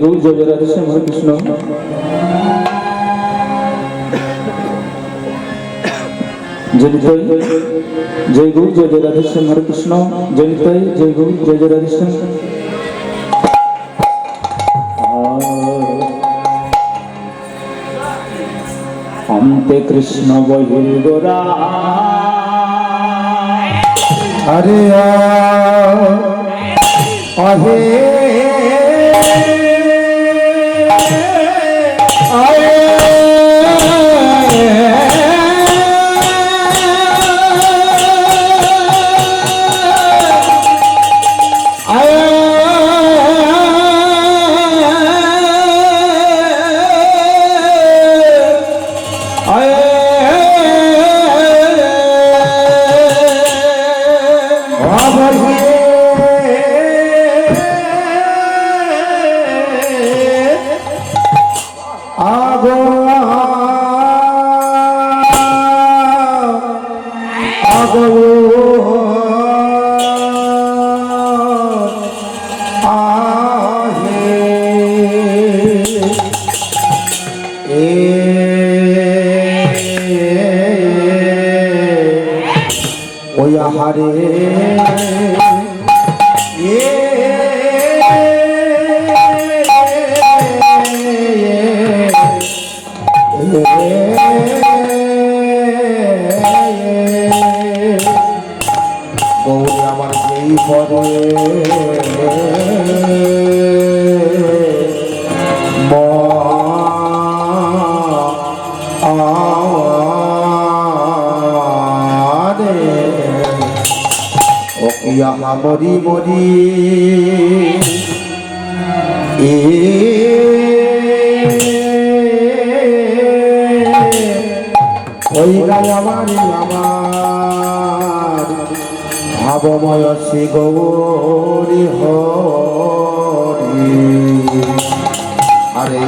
গৌর জয় রাধে শ্যাম হরে কৃষ্ণ। জয় জয় গৌর জয় রাধে শ্যাম হরে কৃষ্ণ। জয় জয় গৌর জয় রাধে শ্যাম। অন্তে কৃষ্ণ বহির গোরা হরে আহে হরে গৌরী আমার যেই পদে মরি মরি ওই গায় আমার ভাবময় শ্রী গৌরী হরি আরে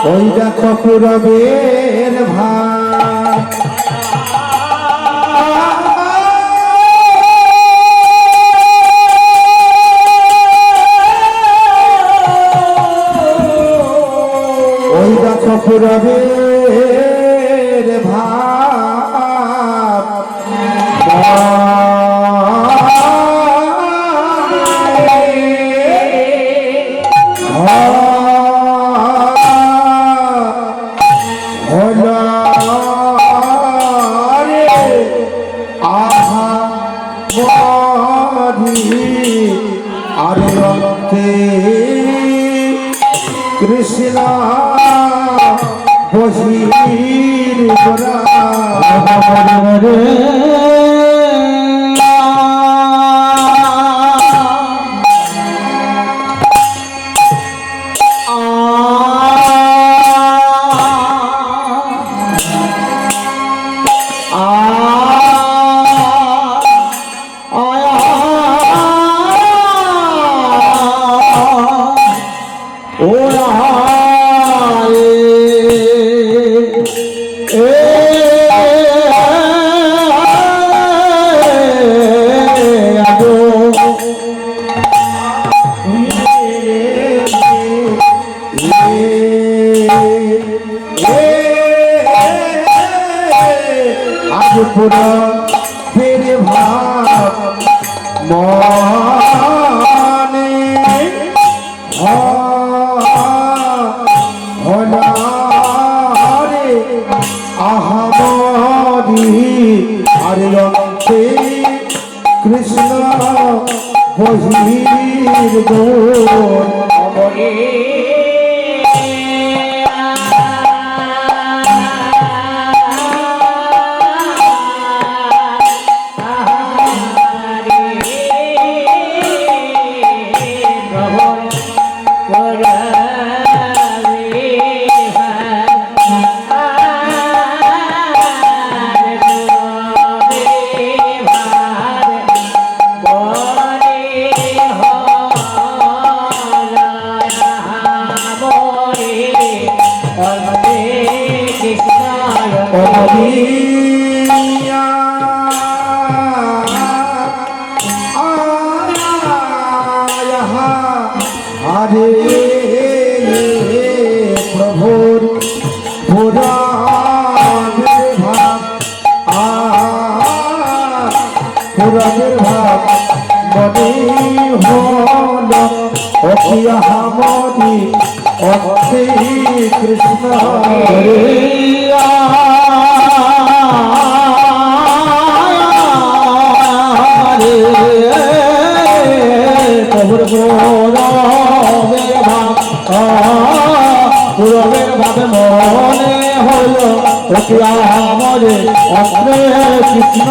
ওই দেখো পুরবের ভাই ওই দেখো পুরবের ভাব কৃষ্ণ বহির গোরা ও আয়ে এ আগো আজ পুরা ফের ভাব মনে হলারে আহামরি আরে অন্তে কৃষ্ণ বহির দোর হরে প্রভুর পুরাণের ভাব পুরাণের ভাব মনে হল অখিয়া হামরি অক্ষে কৃষ্ণ পুরবের ভাবে মনে হল আমারে অগ্রে কৃষ্ণ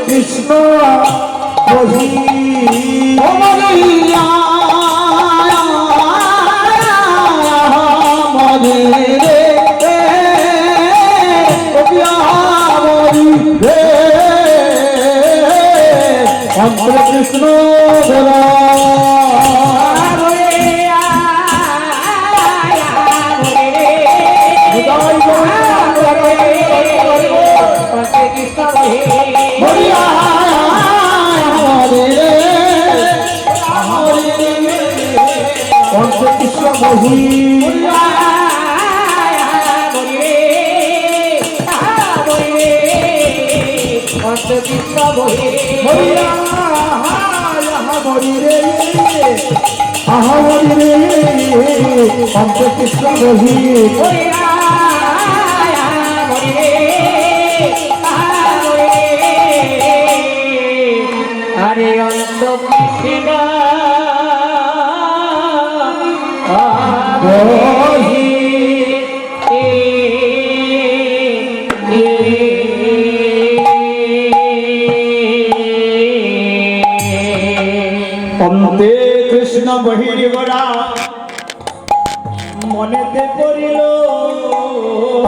কৃষ্ণ কৃষ্ণ কৃষ্ণ বহি কৃষ্ণ বহি হরি রে হরি রে কৃষ্ণ বহি হরে অন্ত কৃষ্ণ অন্তে কৃষ্ণ বহির গোরা মনেতে পড়িল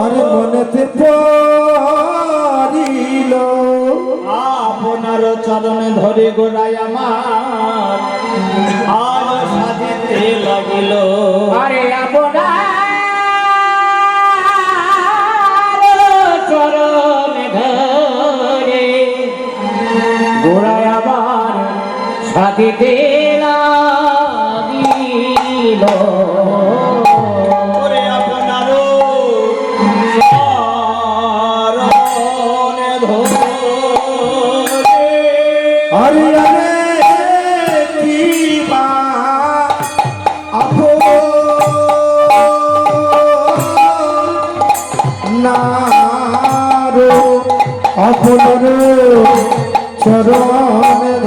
আরে মনেতে পড়িল আপনার চরণে ধরে গোড়ায় আমার আর সাজিতে লাগিল আরে আপনার চরণে ধরে গোড়ায় আবার সাথীতে লাগিল ওরে আপনারও চরণে ধরে আরে আরে কি বা আপো নারো আপনার চরণে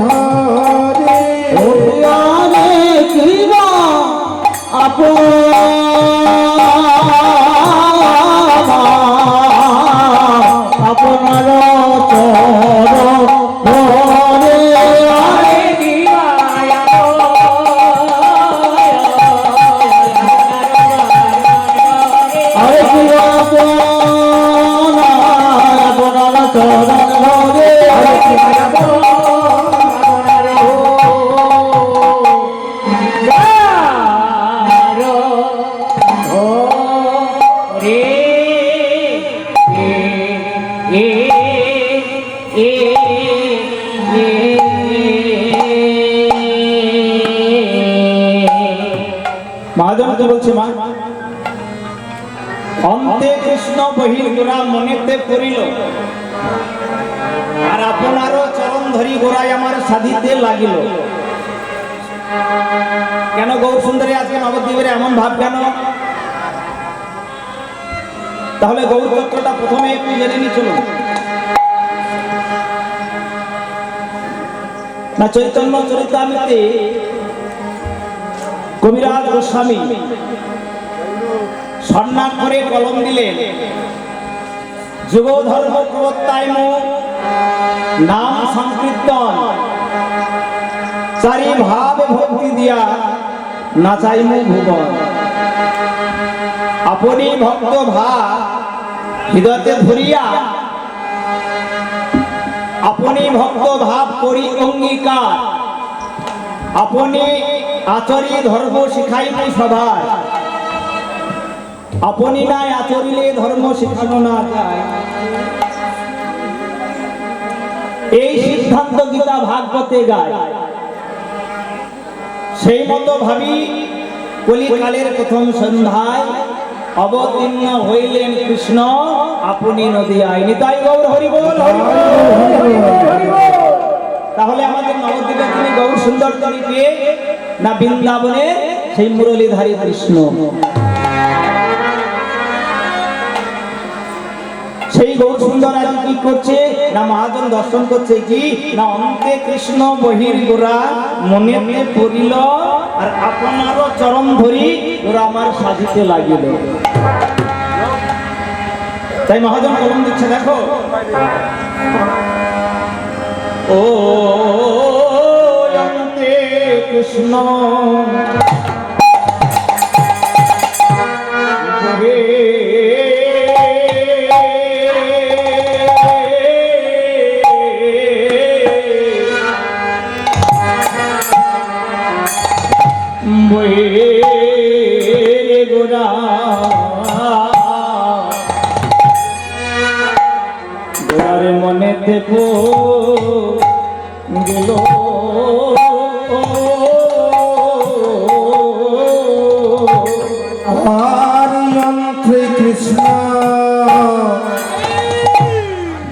মহাজন কি বলছে মা? অন্তে কৃষ্ণ বহির গোরা মনেতে পড়িল, আর আপনারও চরণ ধরি গোড়ায় আমার সাধিতে লাগিল। কেন গৌর সুন্দরী আজকে নবদ্বীপের এমন ভাব কেন? তাহলে গৌর তত্ত্বটা প্রথমে একটু জেনে নি চলুন। না চৈতন্য চরিতামৃতে কবিরাজ গোস্বামী স্বর্ণাক্ষরে কলম দিলেন, যুগ ধর্ম প্রবর্তায় নাম সংকীর্তন চারি ভাবে ভক্তি দিয়া নাচাইমু ভুবন। আপনি ভক্ত ভাব হৃদয়তে ধরিয়া, আপনি ভক্ত ভাব করি অঙ্গীকার, আপনি আচরি ধর্ম শিখাইমু সবার। আপনি নাই আচরিলে ধর্ম শিখানো না যায়, এই সিদ্ধান্ত গীতা ভাগবতে গায়। সেই মতো ভাবি কলিকালের প্রথম সন্ধ্যায় অবতীর্ণ হইলেন কৃষ্ণ আপনি নদিয়ায়। নিতাই গৌর হরি বল, হরি বল, হরি বল, হরি বল। তাহলে আমাদের নবদ্বীপে তিনি গৌর সুন্দর তরিকে না বৃন্দাবনে সেই মুরলীধারী কৃষ্ণ? সেই গৌর সুন্দর আজ কি করছে না মহাজন দর্শন করছে কি না অন্তে কৃষ্ণ বহির গোরা মনেতে পড়িল, আর আপনারও চরণ ধরি ওরা আমার সাজিতে লাগিল। তাই মহাজন কলম দিচ্ছে, দেখো ও অন্তে কৃষ্ণ গোড়ার মনেতে গেল হরি কৃষ্ণ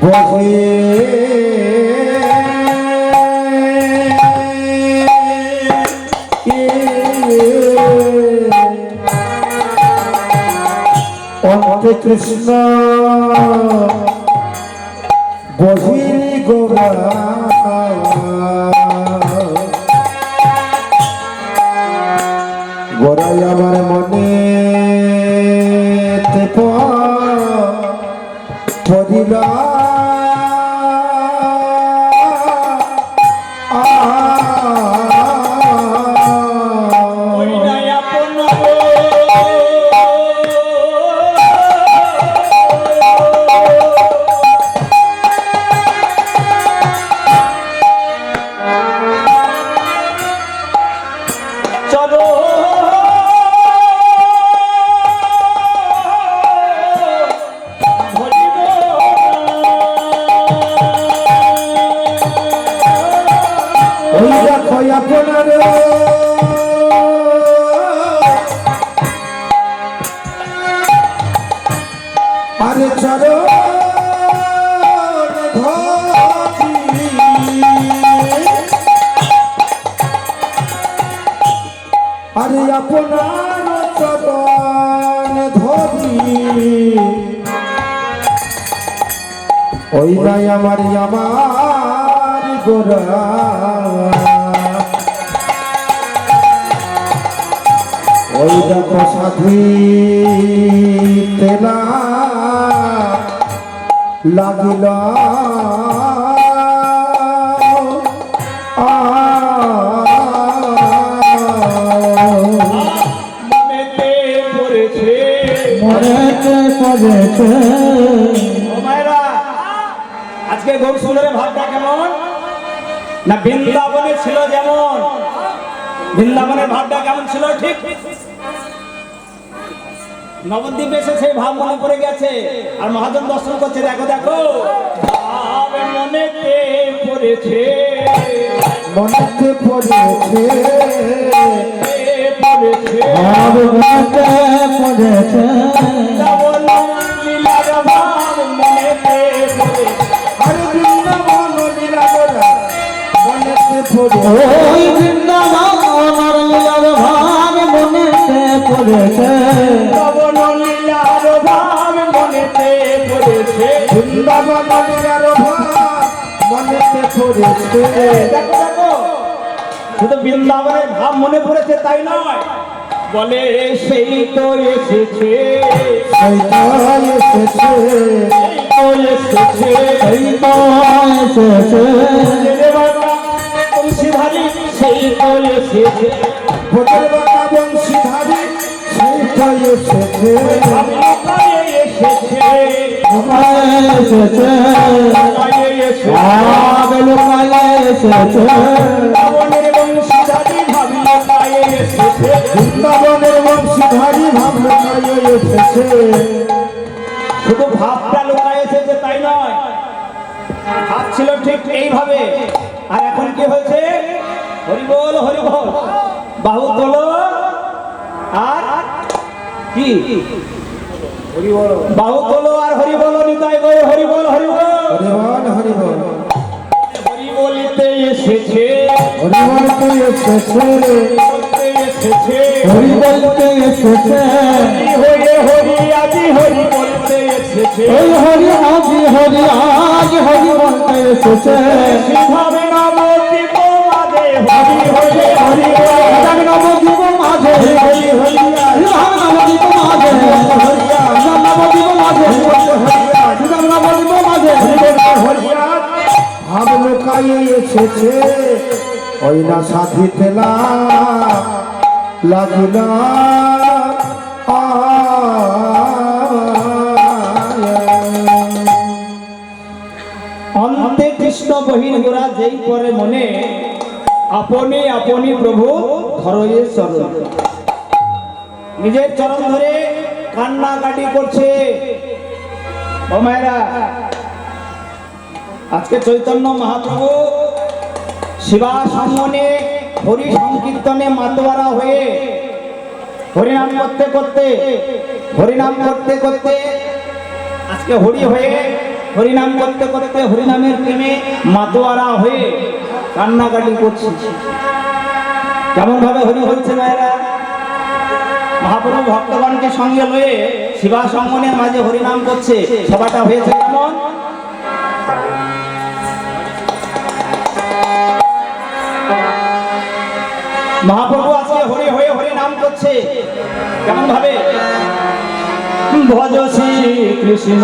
বহে অন্তে কৃষ্ণ বহির গোরা গোরাই আমার মনে পড়িলা আরে চরণ ধরি আরে আপনার চরণ ধরি ওই নাই আমার গোরা ওই দেখো সাধী তেলা লাগিল মনেতে পড়েছে আজকে গৌর সুন্দরের ভাবটা কেমন না বৃন্দাবনে ছিল যেমন, বৃন্দাবনের ভাবটা কেমন ছিল ঠিক নবদ্বীপে এসে সেই ভাব মনে পড়ে গেছে। আর মহাজন দর্শন করছে, দেখো দেখো ভাব মনেতে পড়েছে, মনেতে পড়েছে পড়েছে ভাব মনেতে পড়েছে বৃন্দাবন লীলার ভাব মনেতে পড়েছে। আর বৃন্দাবন লীলা গোরা মনেতে পড়েছে ওই বৃন্দাবন লীলার ভাব মনেতে পড়েছে বৃন্দাবন লীলার ভাব মনেতে পড়েছে। বৃন্দাবন লীলার ভাব মনেতে পড়েছে দেখো দেখো, শুধু বৃন্দাবনের ভাব মনে পড়েছে তাই নয়, বলে সেই তো এসেছে, সেই তো এসেছে সেই তো এসেছে, রে বাবা বংশীধারী সেই তো এসেছে। ভোটের বাবা বংশীধারী সেই তো এসেছে ভাব লোকায়ে এসেছে, এসেছে লোকায়ে এসেছে। ভাব লোকায়ে এসেছে বৃন্দাবনের বংশীধারী ভাব লোকায়ে এসেছে। বৃন্দাবনের বংশীধারী ভাব লোকায় এসেছে শুধু ভাবটা লোকায় এসেছে তাই নয়, ভাব ছিল ঠিক এইভাবে, আর এখন কি হয়েছে, হরিবল হরিবল, বাহু তোলো আর কি বাহু তোলো আর হরিবল নিতাই গো হরিবল হরিবল। হরিবল হরিবল হরিবলিতে এসেছে, হরিবল তো এসেছে বলতে এসেছে, হরি বলতে এসেছে হরি হয়ে হরি আজি হরি বলতে এসেছে। ওই হরি আজি হরি আজ হরি বলতে এসেছে সিংহাবে নবদ্বীপ মাঝে হরি হয়ে হরি রাম নবদ্বীপ মাঝে হরি হরি রাম নবদ্বীপ মাঝে রাম নবদ্বীপ মাঝে রাম নবদ্বীপ মাঝে ভাব লোকায় এসেছে ওই না সাথী তেলা লাগিল অন্তে কৃষ্ণ বহির গোরা যেই করে মনে, আপনি আপনি প্রভু ধরয়ে চরণ, নিজের চরণ ধরে কান্নাকাটি করছে। ও মায়েরা, আজকে চৈতন্য মহাপ্রভু শিবা সম্মনে হরি সংকীর্তনে মাতোয়ারা হয়ে হরিনাম করতে করতে হরিনাম করতে করতে আজকে হরি হয়ে হরিনাম করতে করতে হরিনামের প্রেমে মাতোয়ারা হয়ে কান্নাকাটি করছে। কেমন ভাবে হরি হচ্ছে মায়েরা, মহাপ্রভু ভক্তগণকে সঙ্গে লয়ে শিবা সম্মনের মাঝে হরিনাম করছে, সভাটা হয়েছে কেমন। মহাপ্রভু আজকে হরি হয়ে হরি নাম করছে কেমন ভাবে, ভজ শ্রী কৃষ্ণ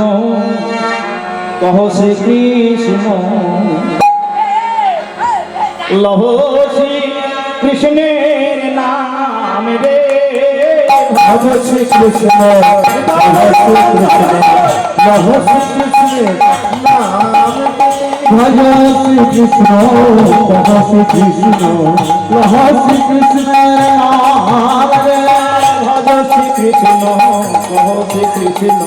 কহ শ্রী কৃষ্ণ লহ শ্রী কৃষ্ণের নাম রে, ভজ শ্রী কৃষ্ণ ভজ শ্রী কৃষ্ণ লহ শ্রী কৃষ্ণের নাম ভজ শ্রী কৃষ্ণ কহ শ্রী কৃষ্ণ লহ শ্রী কৃষ্ণের নাম রে ভজ শ্রী কৃষ্ণ কহ শ্রী কৃষ্ণ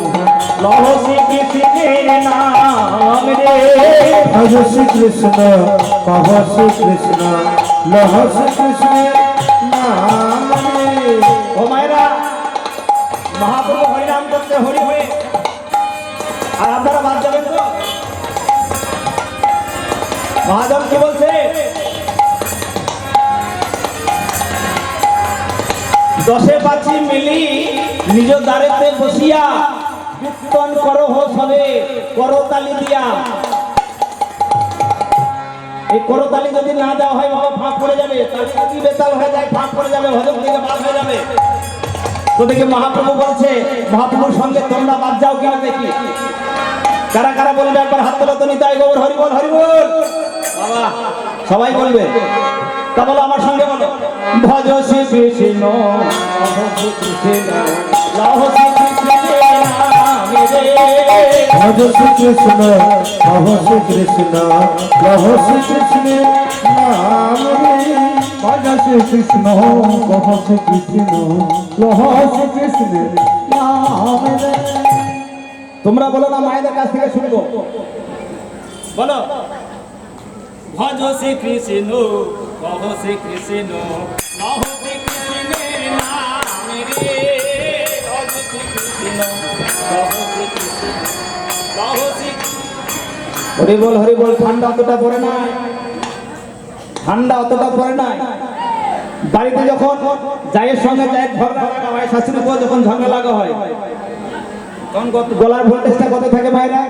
লহ শ্রী কৃষ্ণের নাম রে, ভজ শ্রী কৃষ্ণ কহ শ্রী কৃষ্ণ লহ শ্রী কৃষ্ণের নাম ও মায়েরা, মহাপ্রভু হরিনাম করতে হরি হয়ে, আর আপনারা বাদ যাবেন তো। মহাজন কি বলছে, দশে পাঁচি মিলি নিজ দ্বারেতে বসিয়া কীর্তন করো হো সবে করতালি দিয়া। এই করতালি যদি না দেওয়া হয় বাবা ফাঁক পড়ে যাবে, তালি যদি বেতাল হয়ে যায় ফাঁক পড়ে যাবে, ভজন থেকে বাদ হয়ে যাবে। তো দেখি মহাপ্রভু বলছে, মহাপ্রভুর সঙ্গে তোমরা বাদ যাও কিনা দেখি, কারা কারা বলবে একবার হাত তোলা তো নিতাই গৌর হরি বল হরি বল। বাবা সবাই বলবে, তা বলো আমার সঙ্গে বলো, ভজ শ্রী কৃষ্ণ ভজ শ্রী কৃষ্ণ লহ শ্রী কৃষ্ণের নাম রে, ভজ শ্রী কৃষ্ণ কহ শ্রী কৃষ্ণ লহ শ্রী কৃষ্ণের নাম ভজ শ্রী কৃষ্ণ কহ শ্রী কৃষ্ণ লহ শ্রী কৃষ্ণের নাম রে। তোমরা বলো না, মায়েদের কাছ থেকে শুনবো, বলো ভজ শ্রী কৃষ্ণ কহ শ্রী কৃষ্ণ লহ শ্রী কৃষ্ণের নাম হরি বল হরি বল। ঠান্ডা অতটা পড়ে না, ঠান্ডা অতটা পড়ে না। বাড়িতে যখন জায়ের সঙ্গে জায়ের ঝগড়া লাগা হয়, শাশুড়ি বউ যখন ঝগড়া লাগা হয়, তখন গলার ভোল্টেজটা কত থাকে ভাইরা?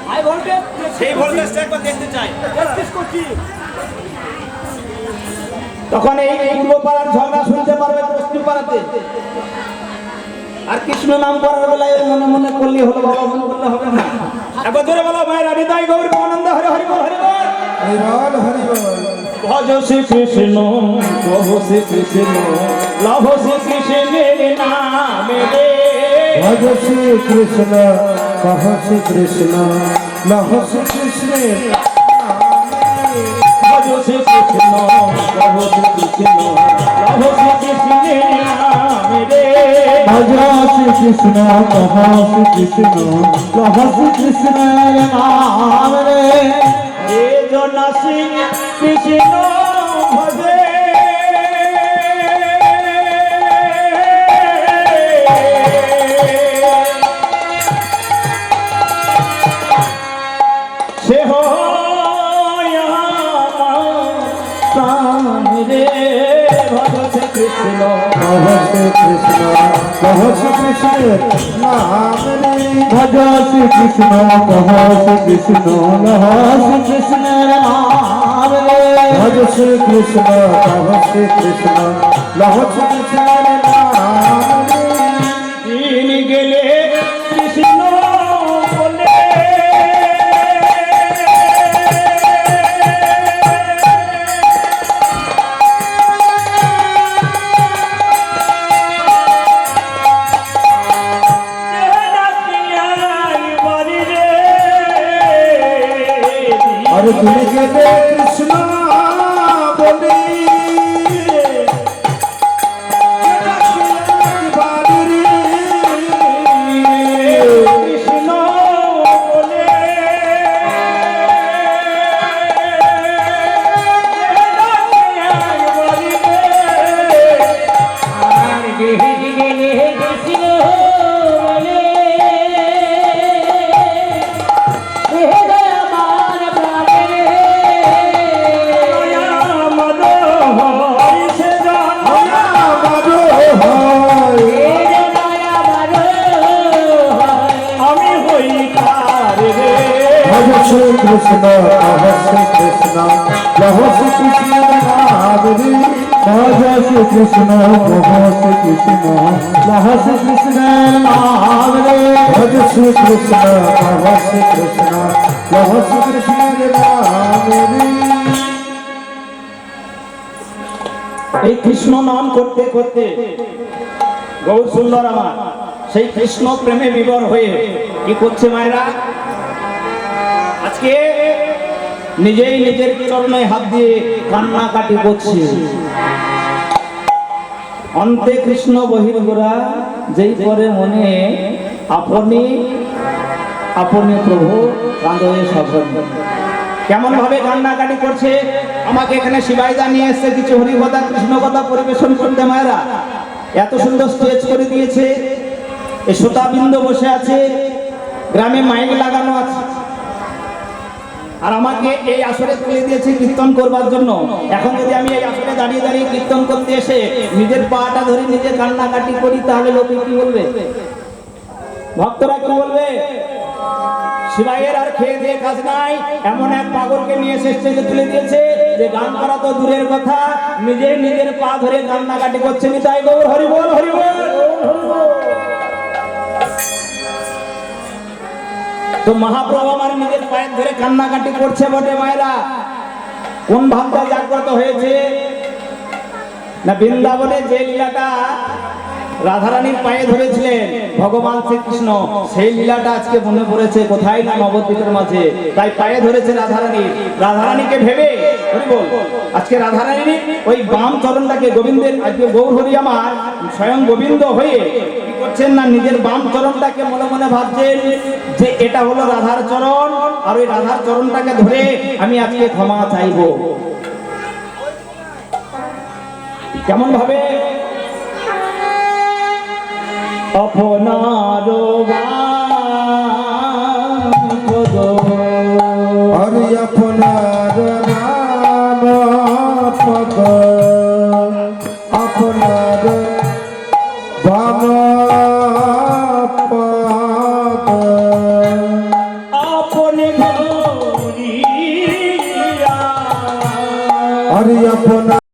High voltage. সেই ভোল্টেজটা একবার দেখতে চাই। তখন এই পূর্ব পাড়ার ঝগড়া শুনতে পারবে পশ্চিম পাড়াতে। আর কৃষ্ণ নাম করার বেলায় মনে মনে করলে হলো, বাবা মনে করলে হবে না। একবার ধরে বলো ভাইরা, হৃদয় গৌর আনন্দ হরে হরি বল হরি বল। হরিবল হরিবল। ভজ শ্রী কৃষ্ণ, প্রভু শ্রী কৃষ্ণ, লভ শ্রী কৃষ্ণের নামে রে। ভজ শ্রী কৃষ্ণ, কহ শ্রী কৃষ্ণ, লহ শ্রী কৃষ্ণের নামে। ভজ শ্রী কৃষ্ণ, প্রভু শ্রী কৃষ্ণ, লভ শ্রী কৃষ্ণের নামে রে। ভজ শ্রী কৃষ্ণ কহ শ্রী কৃষ্ণ লহ শ্রী কৃষ্ণের নাম রে। এ জন শ্রী কৃষ্ণ ভজে, সে হয় আমার প্রাণ রে। ভজ শ্রী কৃষ্ণ, কহ শ্রী কৃষ্ণ, কহ শ্রী কৃষ্ণের নাম রে। ভজ শ্রী কৃষ্ণ কহ শ্রী কৃষ্ণ লহ শ্রী কৃষ্ণের নাম রে। ভজ শ্রী কৃষ্ণ, কহ শ্রী কৃষ্ণ, লহ শ্রী কৃষ্ণের নাম রে। দিন গেলে কৃষ্ণ বলে, আরে তুমি গেলে কৃষ্ণ বলি, বাড়ি রে। কৃষ্ণ বলে আর গেলে কৃষ্ণ বলে আমি হই তার রে। ভজ শ্রী কৃষ্ণ, কহ শ্রী কৃষ্ণ, লহ শ্রী কৃষ্ণের নাম রে। ভজ শ্রী কৃষ্ণ কহ শ্রী কৃষ্ণ লহ শ্রী কৃষ্ণের নাম রে। ভজ শ্রী কৃষ্ণ, কহ শ্রী কৃষ্ণ, লহ শ্রী কৃষ্ণের নাম রে। এই কৃষ্ণ নাম করতে করতে গৌর সুন্দর আমার সেই কৃষ্ণ প্রেমে বিভোর হয়ে কি করছে মায়েরা? আজকে নিজেই নিজের চরণে হাত দিয়ে কান্নাকাটি করছে। অন্তে কৃষ্ণ বহির্গোরা যেই পরে মনে আপনি আপনি প্রভু কাঁদয়ে সফল। কেমন ভাবে কান্নাকাটি করছে? আমাকে এখানে শিবাইদা নিয়ে এসছে কিছু হরিকথা কৃষ্ণ কথা পরিবেশন করতে। মায়েরা এত সুন্দর স্টেজ করে দিয়েছে, এই শ্রোতাবৃন্দ বসে আছে, গ্রামে মাইক লাগানো আছে, আর আমাকে এই আসরে তুলে দিয়েছে কীর্তন করবার জন্য। এখন যদি আমি এই আসরে দাঁড়িয়ে দাঁড়িয়ে কীর্তন করতে এসে নিজের পাটা ধরে নিজে কান্নাকাটি করি, তাহলে লোকে কি বলবে? ভক্তরা কি বলবে? শিবাইয়ের আর খেয়ে দিয়ে কাজ নাই, এমন এক পাগলকে নিয়ে এসে স্টেজে তুলে দিয়েছে যে গান করা তো দূরের কথা, নিজে নিজের পা ধরে কান্নাকাটি করছে। নিতাই গৌর হরি বল হরি বল। তো মহাপ্রভু আমার নিজের পায়ে ধরে কান্নাকাটি করছে বটে। মায়েরা কোন ভাবটা জাগ্রত হয়েছে না? বৃন্দাবনে যে লীলাটা রাধারানীর পায়ে ধরেছিলেন ভগবান শ্রীকৃষ্ণ, সেই লীলাটা আজকে মনে পড়েছে কোথায় না নবদ্বীপের মাঝে, তাই পায়ে ধরেছে রাধারানী। রাধারানীকে ভেবে আজকে রাধারানী ওই বাম চরণটাকে গোবিন্দের, আজকে গৌর হরি আমার স্বয়ং গোবিন্দ হয়ে কি করছেন না, নিজের বাম চরণটাকে মনে মনে ভাবছেন যে এটা হলো রাধার চরণ, আর ওই রাধার চরণটাকে ধরে আমি আজকে ক্ষমা চাইব। কেমন ভাবে আপনার আপনার বাম পাদ আপনি ধরিয়া আরে আপনার